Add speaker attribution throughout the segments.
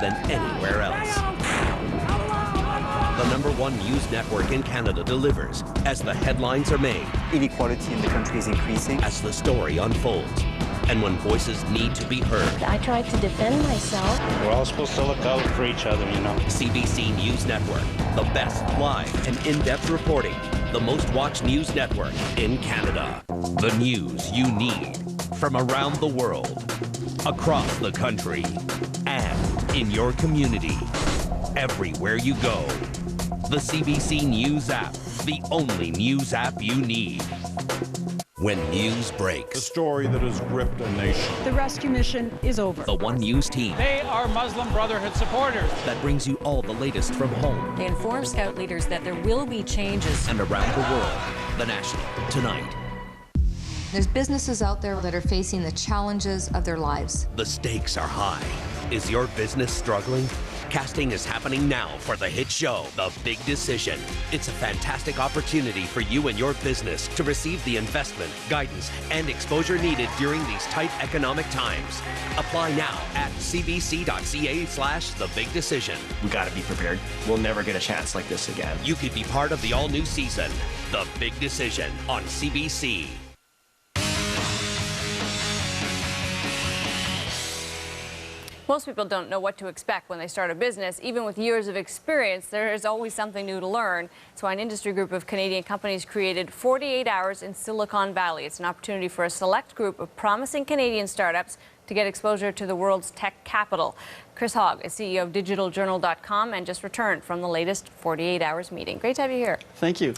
Speaker 1: than anywhere else. The #1 news network in Canada delivers as the headlines are made,
Speaker 2: Inequality in the country is increasing.
Speaker 1: as the story unfolds, and when voices need to be heard.
Speaker 3: I tried to defend myself.
Speaker 4: We're all supposed to look out for each other, you know.
Speaker 1: CBC News Network, the best live and in-depth reporting, the most watched news network in Canada. The news you need from around the world, across the country, and in your community. Everywhere you go. The CBC News app, the only news app you need. When news
Speaker 5: The
Speaker 1: breaks,
Speaker 5: story that has gripped a nation.
Speaker 6: The rescue mission is over.
Speaker 1: the One News team
Speaker 7: They are Muslim Brotherhood supporters.
Speaker 1: that brings you all the latest from home
Speaker 8: They inform Scout leaders that there will be changes.
Speaker 1: and around the world. The National, tonight.
Speaker 9: There's businesses out there that are facing the challenges of their lives.
Speaker 1: The stakes are high. Is your business struggling? Casting is happening now for the hit show, The Big Decision. It's a fantastic opportunity for you and your business to receive the investment, guidance, and exposure needed during these tight economic times. Apply now at cbc.ca/thebigdecision.
Speaker 2: We gotta be prepared. We'll never get a chance like this again.
Speaker 1: You could be part of the all-new season, The Big Decision, on CBC.
Speaker 10: Most people don't know what to expect when they start a business. Even with years of experience, there is always something new to learn. That's why an industry group of Canadian companies created 48 Hours in Silicon Valley. It's an opportunity for a select group of promising Canadian startups to get exposure to the world's tech capital. Chris Hogg is CEO of digitaljournal.com and just returned from the latest 48 Hours meeting. Great to have you here.
Speaker 11: Thank you.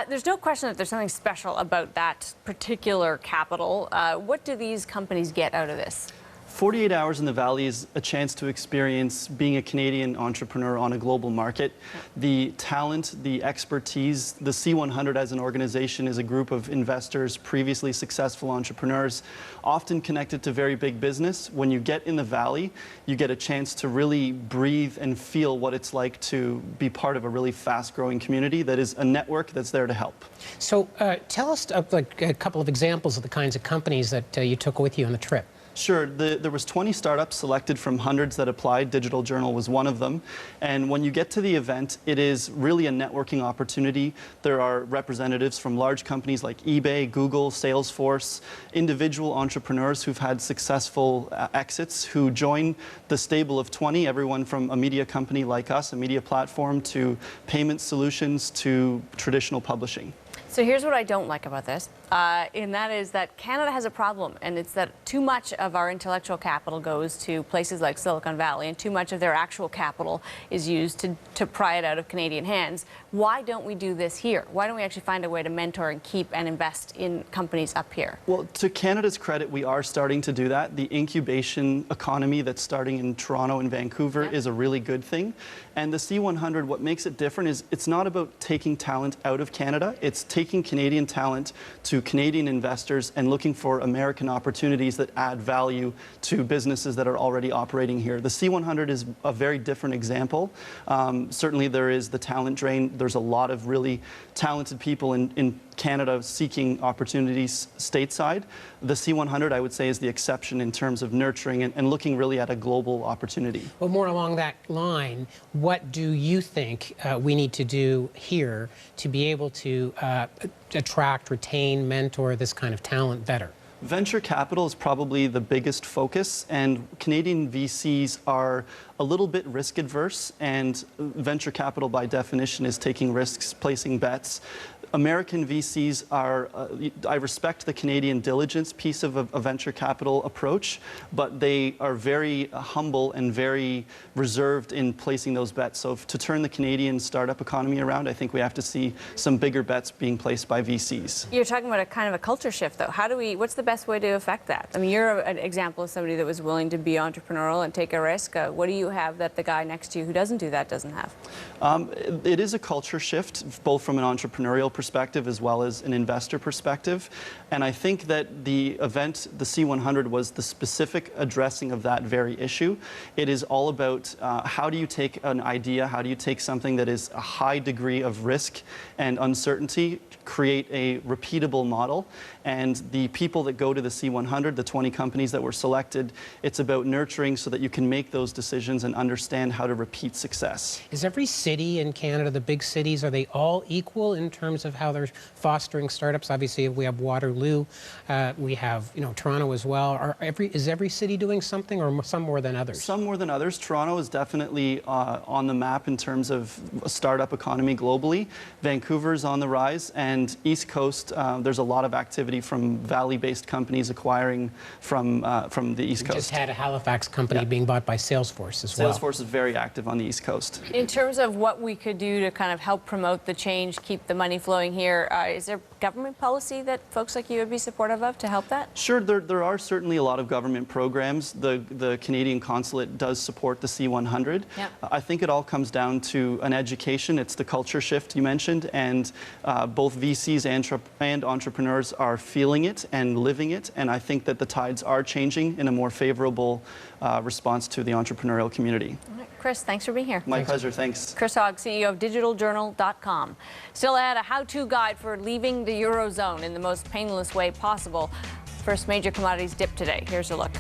Speaker 10: There's no question that there's something special about that particular capital. What do these companies get out of this?
Speaker 11: 48 Hours in the Valley is a chance to experience being a Canadian entrepreneur on a global market. The talent, the expertise, the C100 as an organization is a group of investors, previously successful entrepreneurs, often connected to very big business. When you get in the Valley, you get a chance to really breathe and feel what it's like to be part of a really fast-growing community that is a network that's there to help.
Speaker 12: So tell us like a couple of examples of the kinds of companies that you took with you on the trip.
Speaker 11: Sure. There was 20 startups selected from hundreds that applied. Digital Journal was one of them. And when you get to the event, it is really a networking opportunity. There are representatives from large companies like eBay, Google, Salesforce, individual entrepreneurs who've had successful exits who join the stable of 20, everyone from a media company like us, a media platform, to payment solutions, to traditional publishing.
Speaker 10: So here's what I don't like about this, and that is that Canada has a problem, and it's that too much of our intellectual capital goes to places like Silicon Valley, and too much of their actual capital is used to pry it out of Canadian hands. Why don't we do this here? Why don't we actually find a way to mentor and keep and invest in companies up here? Well,
Speaker 11: to Canada's credit, we are starting to do that. The incubation economy that's starting in Toronto and Vancouver is a really good thing. And the C100, what makes it different is it's not about taking talent out of Canada. It's taking Canadian talent to Canadian investors and looking for American opportunities that add value to businesses that are already operating here. The C100 is a very different example. Certainly there is the talent drain. There's a lot of really talented people in Canada seeking opportunities stateside. The C100, I would say, is the exception in terms of nurturing and looking really at a global opportunity.
Speaker 12: Well, more along that line, what do you think we need to do here to be able to attract, retain, mentor this kind of talent better?
Speaker 11: Venture capital is probably the biggest focus, and Canadian VCs are a little bit risk adverse, and venture capital by definition is taking risks, placing bets. American VCs are, I respect the Canadian diligence piece of a venture capital approach, but they are very humble and very reserved in placing those bets. So to turn the Canadian startup economy around, I think we have to see some bigger bets being placed by VCs.
Speaker 10: You're talking about a kind of a culture shift, though. What's the best way to affect that? I mean, you're an example of somebody that was willing to be entrepreneurial and take a risk. What do you have that the guy next to you who doesn't do that doesn't have?
Speaker 11: It is a culture shift, both from an entrepreneurial perspective perspective as well as an investor perspective. And I think that the event, the C100, was the specific addressing of that very issue. It is all about how do you take an idea, how do you take something that is a high degree of risk and uncertainty, create a repeatable model. And the people that go to the C100, the 20 companies that were selected, it's about nurturing so that you can make those decisions and understand how to repeat success.
Speaker 12: Is every city in Canada, the big cities, are they all equal in terms of how they're fostering startups? Obviously, we have Waterloo, we have Toronto as well. Is every city doing something, or some more than others?
Speaker 11: Some more than others. Toronto is definitely on the map in terms of a startup economy globally. Vancouver's on the rise, and East Coast, there's a lot of activity from Valley-based companies acquiring from the East Coast.
Speaker 12: We just had a Halifax company being bought by Salesforce as well.
Speaker 11: Salesforce is very active on the East Coast.
Speaker 10: In terms of what we could do to kind of help promote the change, keep the money flowing here, is there government policy that folks like you would be supportive of to help that?
Speaker 11: Sure, there are certainly a lot of government programs. The Canadian Consulate does support the C100.
Speaker 10: Yep.
Speaker 11: I think it all comes down to an education. It's the culture shift you mentioned, and both VCs and entrepreneurs are feeling it and living it, and I think that the tides are changing in a more favorable response to the entrepreneurial community.
Speaker 10: All right, Chris, thanks for being here.
Speaker 11: My pleasure, thanks.
Speaker 10: Chris Hogg, CEO of digitaljournal.com. Still ahead, a how-to guide for leaving the Eurozone in the most painless way possible. First major commodities dip today. Here's a look.